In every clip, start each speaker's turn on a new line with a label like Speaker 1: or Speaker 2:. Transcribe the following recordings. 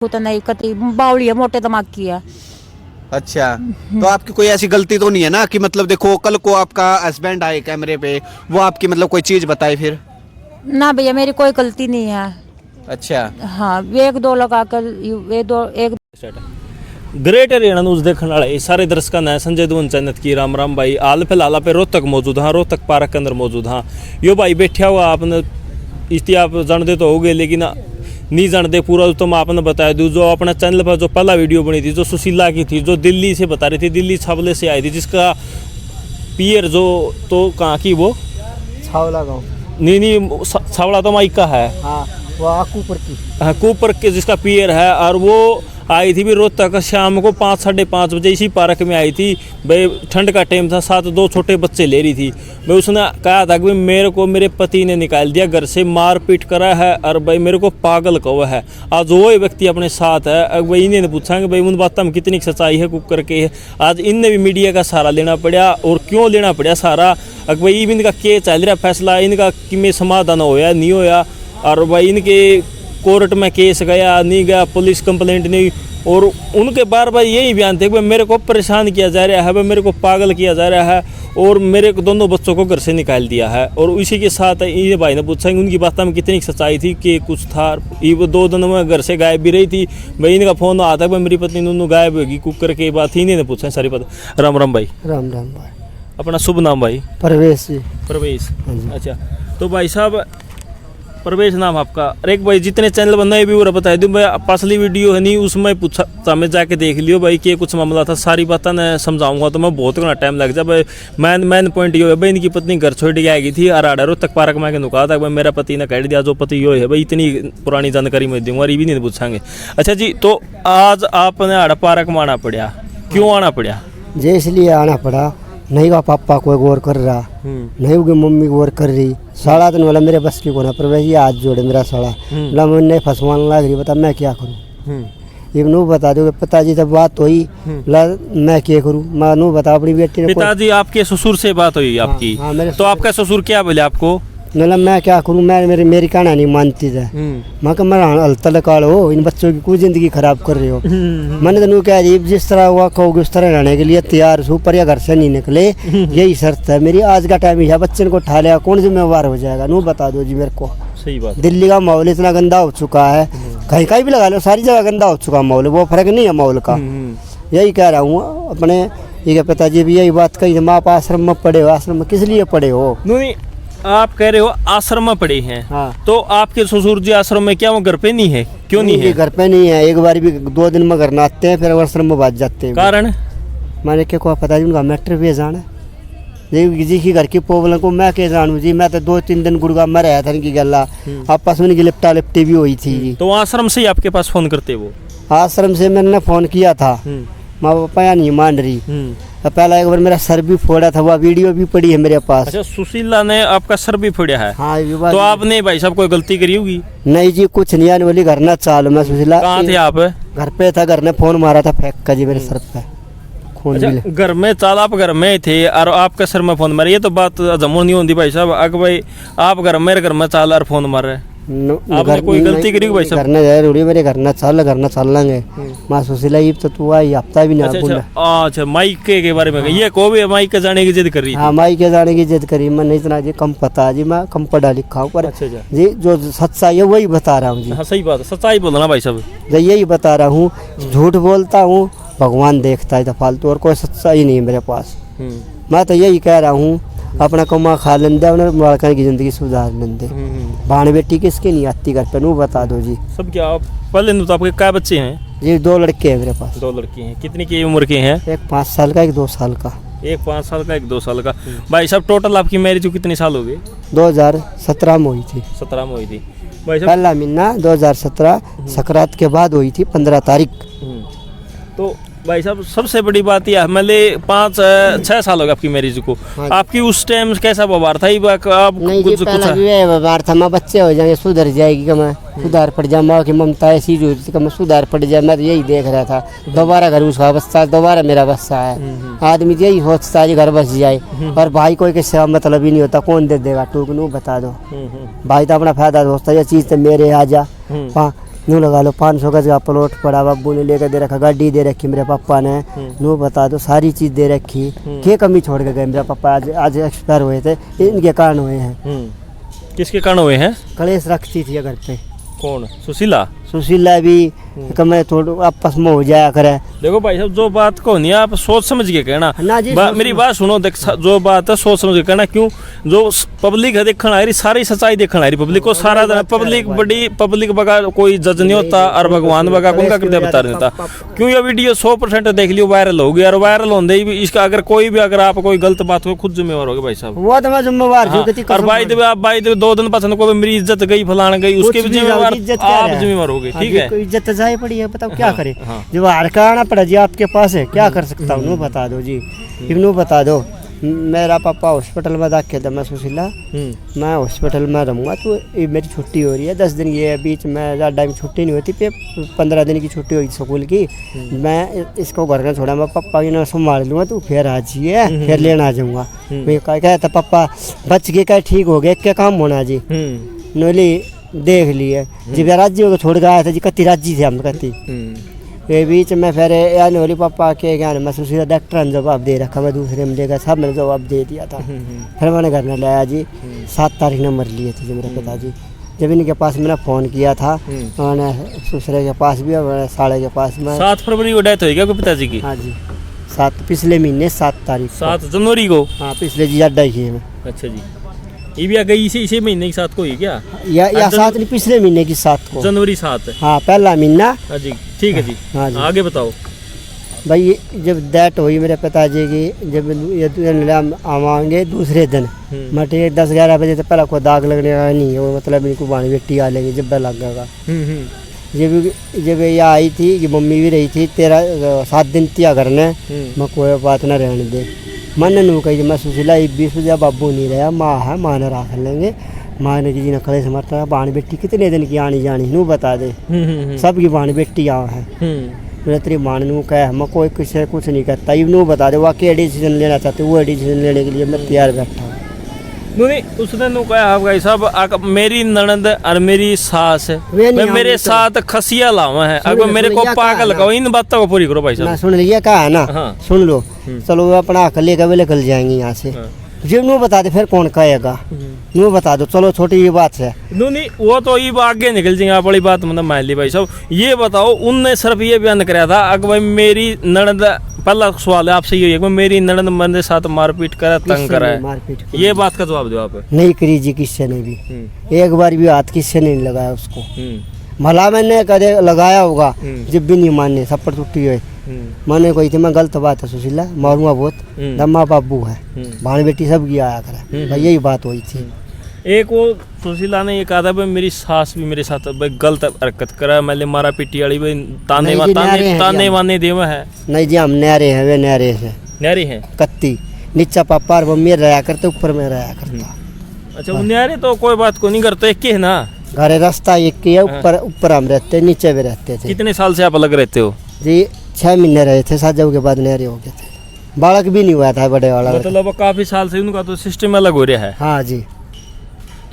Speaker 1: तो नहीं कती बावली है, मोटे दिमाग की है।
Speaker 2: अच्छा, तो आपकी कोई ऐसी गलती तो नहीं है ना कि मतलब देखो कल को आपका हस्बैंड आए कैमरे पे, वो आपकी मतलब कोई चीज बताए फिर?
Speaker 1: ना भैया मेरी कोई गलती नहीं है।
Speaker 2: अच्छा,
Speaker 1: हाँ एक दो लगाकर एक
Speaker 3: ग्रेट हरियाणा न्यूज देखने वाले सारे दर्शकों ने संजय दुवन चैनत की राम राम भाई। हाल फिलहाल पे रोहतक मौजूद हाँ, रोहतक पार्क के अंदर मौजूद हाँ। यो भाई बैठा हुआ आपने इतनी आप जानते तो हो गए, लेकिन नहीं जानते पूरा तो मैं आपने बता दूँ। जो अपना चैनल पर जो पहला वीडियो बनी थी जो सुशीला की थी, जो दिल्ली से बता रही थी, दिल्ली छावले से आई थी, जिसका पियर जो तो कहाँ की वो
Speaker 4: छावला गाँव
Speaker 3: नहीं छावला तो माइका है
Speaker 4: हाँ, वो कुपर की
Speaker 3: हाँ, कुपर के जिसका पियर है। और वो आई थी भी रोहतक शाम को 5 साढ़े 5 बजे इसी पार्क में आई थी भाई। ठंड का टाइम था, साथ 2 छोटे बच्चे ले रही थी भाई। उसने कहा था कि भाई मेरे को मेरे पति ने निकाल दिया घर से, मार पीट करा है और भाई मेरे को पागल कहा है। आज वो व्यक्ति अपने साथ है। अब भाई इन्हें पूछा कि भाई उन बातों में कितनी सच्चाई है कुकर के। आज इनने भी मीडिया का सहारा लेना पड़ा, और क्यों लेना पड़ा सहारा? अब भाई इनका क्या चल रहा फैसला, इनका कि में समाधान होया नहीं होया, और भाई इनके कोर्ट में केस गया नहीं गया, पुलिस कंप्लेंट नहीं। और उनके बार बार यही बयान थे कि मेरे को परेशान किया जा रहा है, भाई मेरे को पागल किया जा रहा है, और मेरे दोनों बच्चों को घर से निकाल दिया है। और इसी के साथ ये भाई ने पूछा कि उनकी बातों में कितनी सच्चाई थी कि कुछ था। ये 2 दिन में घर से गायब भी रही थी भाई। इनका फोन आता है भाई मेरी पत्नी दोनों गायब होगी कुकर के बात ही इन्हें पूछा सारी पता। राम राम भाई।
Speaker 4: राम राम भाई।
Speaker 3: अपना शुभ नाम भाई?
Speaker 4: परवेश जी।
Speaker 3: प्रवेश, अच्छा। तो भाई साहब प्रवेश नाम आपका। और एक भाई जितने चैनल बनाए भी वो बता दूं भाई, पिछली वीडियो है नहीं उसमें पूछा हमें जाके देख लियो भाई कि कुछ मामला था। सारी बातें मैं समझाऊंगा तो मैं बहुत घना टाइम लग जाए भाई। मैन पॉइंट ये है भाई, इनकी पत्नी घर छोड़ के आई थी और रोहतक पार्क में नुका था भाई मेरा पति ने कह दिया, जो पति यो है भाई। इतनी पुरानी जानकारी मैं दूंगा और ये भी नहीं पूछांगे। अच्छा जी, तो आज आपने आड़ा पार्क में आना पड़ा, क्यों आना पड़ा?
Speaker 4: जे इसलिए आना पड़ा, नहीं का पापा कोई गौर कर रहा, नहीं उनकी मम्मी गौर कर रही। साड़ा दिन वाला मेरे बस की कोना पर वही हाथ जोड़े मेरा साड़ा ला मैंने फंसवाने लग रही, बता मैं क्या करूँ? ये नू बता दो पिताजी से बात हुई ला मैं क्या करूँ? मैं नू बता अपनी बेटी ने।
Speaker 3: पिताजी आपके ससुर से बात हुई आपकी?
Speaker 4: हाँ, हाँ,
Speaker 3: तो आपका ससुर क्या बोले आपको?
Speaker 4: मतलब मैं क्या करूँ, मैं मेरी कहना नहीं मानती था। मैं कहा मेरा हल्ता लकाड़ हो, इन बच्चों की कोई जिंदगी खराब कर रहे हो। मैंने तो नू कह दी जिस तरह हुआ कहोगे उस तरह रहने के लिए तैयार हूँ, पर या घर से नहीं निकले यही शर्त है मेरी। आज का टाइम है, बच्चे को उठा लिया कौन जिम्मेवार हो जाएगा? नू बता दो जी मेरे को।
Speaker 3: सही बात।
Speaker 4: दिल्ली का माहौल इतना गंदा हो चुका है, कहीं कहीं भी लगा लो सारी जगह गंदा हो चुका माहौल, वो फर्क नहीं है माहौल का। यही कह रहा हूँ अपने ये पिताजी भी यही बात कही, माँ आप आश्रम में पढ़े हो, आश्रम में किस लिए पढ़े हो?
Speaker 3: नहीं आप कह रहे हो आश्रम में पड़े हैं।
Speaker 4: हाँ।
Speaker 3: तो आपके ससुर जी आश्रम में क्या वो घर पे नहीं है? क्यों नहीं है?
Speaker 4: घर पे नहीं है, एक बार भी 2 दिन में घर न आते हैं, फिर आश्रम में बात जाते हैं।
Speaker 3: कारण
Speaker 4: मैंने क्या को पता जी उनका मैटर भी जाना जी की घर की प्रॉब्लम को मैं क्या जानूँ जी। मैं तो 2-3 दिन गुड़गांव में रहा था इनकी गला, आपस में इनकी लिपटा लिपटी भी हुई थी जी।
Speaker 3: तो आश्रम से ही आपके पास फोन करते वो?
Speaker 4: आश्रम से मैंने फोन किया था, माँ पापा या नहीं मान रही। पहला एक बार मेरा सर भी फोड़ा था, वह वीडियो भी पड़ी है मेरे पास।
Speaker 3: अच्छा, सुशीला ने आपका सर भी फोड़ा है?
Speaker 4: हाँ।
Speaker 3: तो आपने भाई साहब कोई गलती करी होगी?
Speaker 4: नहीं जी कुछ नहीं आने वाली, घर ना चाल। मैं सुशीला
Speaker 3: कहाँ थे आप?
Speaker 4: घर पे था, घर ने फोन मारा था फेंक का जी मेरे सर पे खून।
Speaker 3: अच्छा, घर में चाल आप घर में थे और आपके सर में फोन मारे, ये तो बात जमो नहीं होती भाई साहब। अगर भाई आप घर में चाल और फोन मार रहे, आपने कोई गलती करी भाई साहब?
Speaker 4: करना जाए रूढ़ी मेरे घर ना चल लेंगे। माँ सुशीला ये तो तू आई हफ्ता भी नहीं बोला।
Speaker 3: अच्छा माइक के बारे में ये को भी माइक के जाने की जिद कर रही?
Speaker 4: हाँ माइक के जाने की जिद करी। मैं नहीं इतना जी कम पता जी, मैं कम पढ़ा लिखा हूँ, पर जी जो सच्चाई है वही बता रहा हूँ जी।
Speaker 3: हाँ सही बात है, सच्चाई बोलना भाई साहब।
Speaker 4: यही बता रहा हूँ, झूठ बोलता हूँ भगवान देखता है फालतू, और कोई सच्चाई नहीं है मेरे पास। मैं तो यही कह रहा हूँ अपना कमा खा लेंदे, लड़का की जिंदगी सुधार लेंदे। भाण बेटी किसके नहीं आती घर पे? नू बता दो जी।
Speaker 3: सब क्या पहले तो आपके क्या बच्चे हैं?
Speaker 4: जी 2 लड़के हैं मेरे पास।
Speaker 3: 2 लड़के हैं। कितनी की उम्र के हैं?
Speaker 4: एक 5 साल का, एक 2 साल का।
Speaker 3: एक 5 साल का, एक 2 साल का। भाई साहब टोटल आपकी मैरिज को कितने साल हो गए?
Speaker 4: 2017 में हुई थी।
Speaker 3: 17 में हुई थी भाई साहब।
Speaker 4: पहला महीना 2017 संक्रांत के बाद हुई थी 15 तारीख।
Speaker 3: तो भाई साहब सबसे बड़ी बात यह मतलब 5-6 साल हो गए आपकी मैरिज को।
Speaker 4: हाँ।
Speaker 3: आपकी उस टाइम कैसा व्यवहार था? आप
Speaker 4: नहीं जी पहला भी व्यवहार था, मैं बच्चे हो जाएंगे सुधर जाएगी, कि मैं सुधार पड़ जाए, माँ की ममता ऐसी जो थी कि मैं सुधार पड़ जाए। मैं तो यही देख रहा था, दोबारा घर उसका बस्ता, दोबारा मेरा बस्ता है। आदमी यही सोचता है घर बस जाए, और भाई कोई किसी मतलब ही नहीं होता, कौन दे देगा टूक? नू बता दो। भाई तो अपना फायदा सोचता है, ये चीज तो मेरे आ जा। नू लगा लो 500 गज का प्लॉट पड़ा, बाबू ने लेकर दे रखा, गाड़ी दे रखी मेरे पापा ने, नू बता दो सारी चीज दे रखी। क्या कमी छोड़ के गए मेरे पापा, आज एक्सपायर हुए थे, इनके कारण हुए हैं।
Speaker 3: किसके कारण हुए हैं?
Speaker 4: कलेश रखती थी घर पे।
Speaker 3: कौन? सुशीला?
Speaker 4: सुशीला भी कमे थोड़ा आपस में हो जाया करे।
Speaker 3: देखो भाई साहब, जो बात को नहीं आप सोच समझ के कहना
Speaker 4: ना जी,
Speaker 3: मेरी बात सुनो, देख जो बात है सोच समझ के कहना। क्यों? जो पब्लिक है देखना आ रही, सारी सच्चाई देखना आ रही पब्लिक को, सारा दिन पब्लिक बड़ी पब्लिक बगा कोई जज नहीं होता और भगवान बगा उनका कृत्य बता नहीं होता। क्यों? ये वीडियो 100% देख लियो वायरल होगी, और वायरल होने ही इसका अगर कोई भी अगर आप कोई गलत बात हो खुद जिम्मेवार होगे भाई साहब।
Speaker 4: वो तो मैं जिम्मेवार हूं।
Speaker 3: और भाई देवे आप भाई देवे 2 दिन पसंद को मेरी इज्जत गई फलाना गई, उसके भी जिम्मेवार आप जिम्मेवार होगे। ठीक है,
Speaker 4: इज्जत जाए पड़ी है, बताओ क्या करे। जब हार का आना पड़ा जी आपके पास है, क्या कर सकता हूँ? बता दो जी, इग्नू बता दो। मेरा पापा हॉस्पिटल में दाखिल था, मैं सुशीला, मैं हॉस्पिटल में रहूँगा, तो ये मेरी छुट्टी हो रही है 10 दिन, ये बीच में ज़्यादा छुट्टी नहीं होती, पे 15 दिन की छुट्टी हुई स्कूल की। मैं इसको घर में छोड़ा, मैं पापा की ना संभाल लूँगा, तो फिर आ जाइए, फिर लेना आ जाऊँगा। मैं कहता पापा बच गए, क्या ठीक हो गए, क्या काम होना जी। नोली देख लिए जब राज्य को छोड़ के आया था जी, कति राज्य थे हम कति। ये बीच में फिर यानी होली पापा के ज्ञान मैं सुशीला डॉक्टर ने जवाब दे रखा, मैं दूसरे में लेकर सब मैंने जवाब दे दिया था। फिर मैंने घर में लाया जी, 7 तारीख नंबर लिए थे जी मेरे पिताजी। जब इनके पास मैंने फ़ोन किया था, उन्होंने दूसरे के पास भी और साढ़े के पास में।
Speaker 3: 7 फरवरी को डेथ हुई क्या पिताजी की?
Speaker 4: हाँ जी, 7 पिछले महीने 7 तारीख,
Speaker 3: 7 जनवरी को।
Speaker 4: हाँ पिछले जी अड्डा ही में।
Speaker 3: अच्छा जी, ये भी आ गई इसी महीने की 7 को ही क्या?
Speaker 4: या 7 नहीं, पिछले महीने की 7 को,
Speaker 3: जनवरी 7।
Speaker 4: हाँ पहला महीना।
Speaker 3: हाँ जी, ठीक है जी।
Speaker 4: हाँ जी,
Speaker 3: आगे बताओ
Speaker 4: भाई। जब डेथ हुई मेरे पिताजी की, जब ये आवाएंगे दूसरे दिन, मटे 10-11 बजे से पहले कोई दाग लगने का नहीं है, वो मतलब इनको बाणी बेटी आ लेंगे जब लगेगा। जब ये आई थी कि मम्मी भी रही थी, 7 दिन तिया करने, मैं कोई बात ना रहने दे। मन नू कही मैं सुशीला 20 बजे बाबू नहीं रहा, माँ है, माँ ने रख लेंगे। माँ ने जी ने खड़े समर्थ बाण बेटी कितने दिन की आनी जानी नू बता दे, सबकी बाण बेटी आ है। मेरे तेरी माँ नू कह मैं कोई किसी कुछ नहीं करता, नू बता दे वह डिसीजन लेना चाहते, वो डिसीजन लेने के लिए मैं तैयार बैठा हूँ।
Speaker 3: नहीं उसने नु कहा भाई साहब, मेरी ननद और मेरी सास मेरे साथ खसिया लावा है, अगर मेरे को पागल लगाओ, इन बातों को पूरी करो भाई साहब।
Speaker 4: सुन लिया कहा है ना, सुन लो, चलो अपना हक लेकर वे निकल जाएंगे यहाँ से। जब नू बता दे फिर कौन कहेगा, नू बता दो, चलो छोटी ये बात है।
Speaker 3: नहीं वो तो ये आगे निकल जाएंगे, आप बड़ी बात मतलब मान ली भाई साहब। ये बताओ, उनने सिर्फ ये बयान कराया था अगर भाई मेरी ननद, पहला सवाल है आपसे ये है कि मेरी ननद मेरे साथ मारपीट करा, तंग करा है, ये बात का जवाब दो आप। नहीं
Speaker 4: करी जी किससे ने भी, एक बार भी हाथ किससे नहीं लगाया उसको। भला मैंने कदे लगाया होगा, जब भी नहीं मानने थप्पड़ टूटी हुई मैंने कोई थी, मैं गलत बात है सुशीला, मारूंगा बहुत, दम्मा बाबू है, भाण बेटी सब की आया करे भाई, यही बात हुई थी।
Speaker 3: एक वो सुशीला ने ये कहा था भाई मेरी सास भी मेरे साथ भाई गलत हरकत करा, मैंने मारा पीटी वाली भाई, ताने वाने देवा है। नहीं जी हम न्यारे हैं, वे न्यारे हैं, न्यारे हैं कत्ती, नीचा पापा और मम्मी रहा करते, ऊपर में रहा करता। अच्छा वो न्यारे तो कोई बात को नहीं करते, एक है ना घर, रास्ता एक ही है, ऊपर हम रहते, नीचे भी रहते थे। कितने साल से आप अलग रहते हो जी? 6 महीने रहे थे, 7 के बाद न्यारे हो गए थे, बालक भी नहीं हुआ था बड़े वाला, मतलब काफी साल से उनका तो सिस्टम अलग हो रहा है। हाँ जी।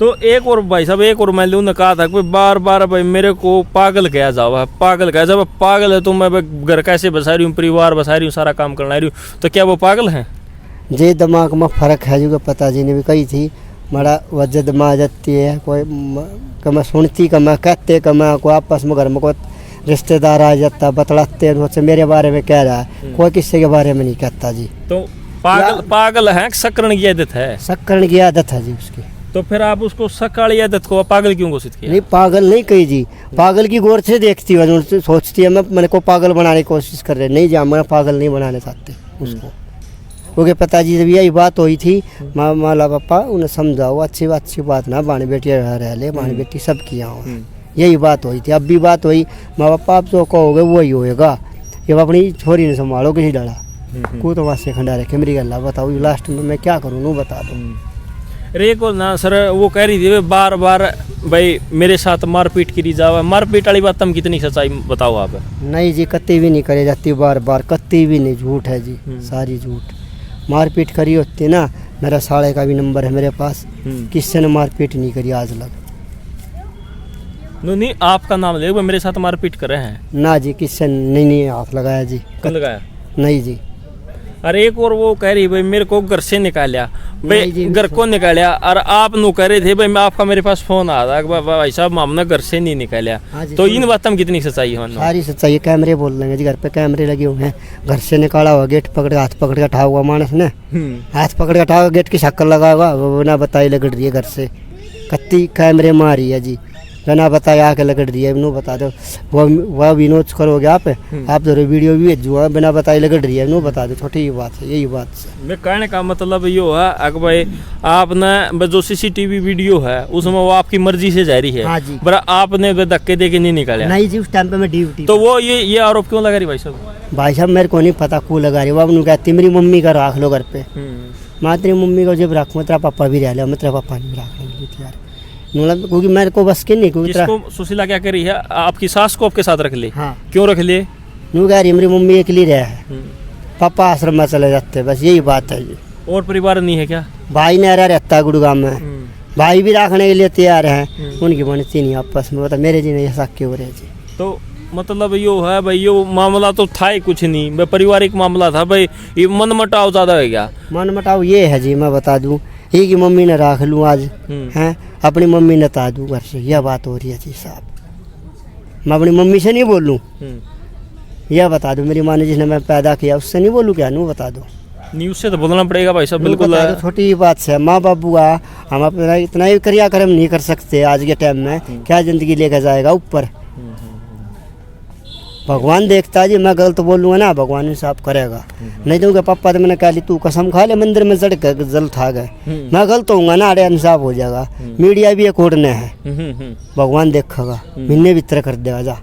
Speaker 3: तो एक और भाई साहब, एक और मैं उन्होंने कहा था कि बार बार भाई मेरे को पागल कहा जाओ, पागल कहा जब पागल है तो मैं घर कैसे बसा रही हूँ, परिवार बसा रही हूँ, सारा काम करना रही हूँ, तो क्या वो पागल हैं? जे दिमाग में फर्क है, जो पता जी ने भी कही थी, बड़ा वजह दिमाग जाती है, कोई कम सुनती कम कहते कम, कोई आपस में घर में कोई रिश्तेदार आ जाता बतलाते हैं, मेरे बारे में कह रहा है, कोई किसी के बारे में नहीं कहता जी। तो पागल है, शक्करण की आदत है, शक्करण की आदत है जी उसकी। तो फिर आप उसको सकाली आदत को पागल क्यों घोषित किया? नहीं पागल नहीं कही जी, पागल की गौर से देखती है, सोचती है मैं मेरे को पागल बनाने की कोशिश कर रहे, नहीं जी मैं पागल नहीं बनाने चाहते उसको, क्योंकि पिताजी जब यही बात हुई थी, माला पापा उन्हें समझाओ, अच्छी बात ना, बाणी बेटी रह ले, बाणी बेटी सब किया हो, यही बात हुई थी। अब भी बात हुई, माँ बापा आप जो कहोगे वही होएगा, जब अपनी छोरी ने संभालो किसी डरा को तो वास्ते खंडा रखे, मेरी गल्ला बताओ लास्ट में मैं क्या करूँ, नू बता दो। रे को ना सर वो कह रही थी बार बार भाई मेरे साथ मारपीट करी जावा, मारपीट वाली बात तुम कितनी सच्चाई बताओ आप? नहीं जी कत्ती भी नहीं करे जाती, बार बार कत्ती भी नहीं, झूठ है जी, सारी झूठ। मारपीट करी होती ना, मेरा साले का भी नंबर है मेरे पास, किससे ने मारपीट नहीं करी आज लग। नहीं आपका नाम ले, वो मेरे साथ मारपीट कर रहे हैं।
Speaker 4: ना जी किससे नहीं हाथ लगाया जी,
Speaker 3: कौन लगाया?
Speaker 4: नहीं जी।
Speaker 3: अरे एक और वो कह रही भाई मेरे को घर से निकाला, भाई
Speaker 4: नहीं जी,
Speaker 3: घर को निकाला, और आप नु कह रहे थे भाई मैं आपका मेरे पास फोन आ रहा है भाई साहब हमने घर से नहीं निकाला।
Speaker 4: हाँ जी,
Speaker 3: तो इन बातों में कितनी सच्चाई है?
Speaker 4: सारी सच्चाई है, कैमरे बोल देंगे जी, घर पे कैमरे लगे हुए हैं। घर से निकाला हुआ, गेट पकड़ हाथ पकड़ के उठा हुआ मानस ने, हाथ पकड़ के उठा हुआ, गेट की शक्ल लगा हुआ, वो बिना बताए लगड़ रही है घर से, कत्ती कैमरे मारी है जी, बिना बताए आके लगड़ रही है। नू बता दो वह विनोद करोगे आप तो वीडियो भी भेजूंगा, बिना बताए लगड़ रही है, नू बता दो, छोटी बात है, यही बात है।
Speaker 3: मैं कहने का मतलब ये है कि भाई आपने जो सीसीटीवी वीडियो है उसमें वो आपकी मर्जी से जारी है।
Speaker 4: हाँ जी।
Speaker 3: पर आपने धक्के दे के नहीं निकाला।
Speaker 4: नहीं जी, उस टाइम पे मैं ड्यूटी।
Speaker 3: तो वो ये आरोप क्यों लगा रही भाई साहब?
Speaker 4: भाई साहब मेरे को नहीं पता क्यों लगा रही, वो कहती मेरी मम्मी का राख लो घर पे, मैं तेरी मम्मी को जब रखूँ तेरा पापा भी रह लो, मैं तेरा पापा नहीं रखने यार, क्योंकि मेरे को बस की नहीं, क्योंकि
Speaker 3: किसको सुशीला क्या करी है? आपकी सास को आपके साथ रख ली?
Speaker 4: हाँ।
Speaker 3: क्यों रख लिए?
Speaker 4: नू कह रही मेरी मम्मी अकेली रहा है, पापा आश्रम में चले जाते, बस यही बात है जी।
Speaker 3: और परिवार नहीं है क्या?
Speaker 4: भाई नहरा रहता है गुड़गांव में, भाई भी रखने के लिए तैयार है, उनकी बनती नहीं आपस में, बता मेरे जी नहीं ऐसा क्यों हो रहे जी।
Speaker 3: तो मतलब यो है भाई, यो मामला तो था ही कुछ नहीं भाई, पारिवारिक मामला था भाई, ये मन मुटाव ज्यादा हो गया।
Speaker 4: मन मुटाव ये है जी, मैं बता दूं, ये की मम्मी ने रख लूँ आज हैं, अपनी मम्मी ने ता दूँ घर से, यह बात हो रही है जी साहब। मैं अपनी मम्मी से नहीं बोलूँ, यह बता दूं, मेरी माँ ने जिसने मैं पैदा किया उससे नहीं बोलूँ क्या? नू बता दो,
Speaker 3: न्यूज से तो बोलना पड़ेगा भाई साहब, बिल्कुल।
Speaker 4: छोटी ही बात से माँ बाबू का हम अपना इतना ही क्रियाक्रम नहीं कर सकते आज के टाइम में, क्या जिंदगी लेकर जाएगा ऊपर? भगवान देखता है जी, मैं गलत बोलूँगा ना भगवान इंसाफ करेगा, नहीं दूंगा। पापा तो मैंने कहा ली तू कसम खा ले, मंदिर में चढ़ कर जल था गए, मैं गलत होऊंगा ना, अरे इंसाफ हो जाएगा। मीडिया भी एक ओढ़ने है, भगवान देखेगा, मिलने भीतर कर देगा जा,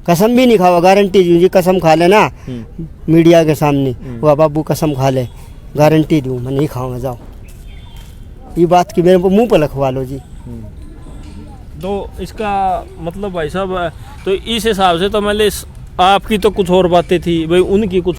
Speaker 4: कसम भी नहीं खावा, गारंटी दूँ जी, कसम खा लेना मीडिया के सामने, वह बाबू कसम खा ले, गारंटी दूँ मैं नहीं खाऊंगा, जाओ। ये बात की मेरे मुँह पर लिखवा लो जी।
Speaker 3: तो इसका मतलब भाई साहब, तो इस हिसाब से तो मैंने आपकी तो कुछ और बातें थी भाई, उनकी कुछ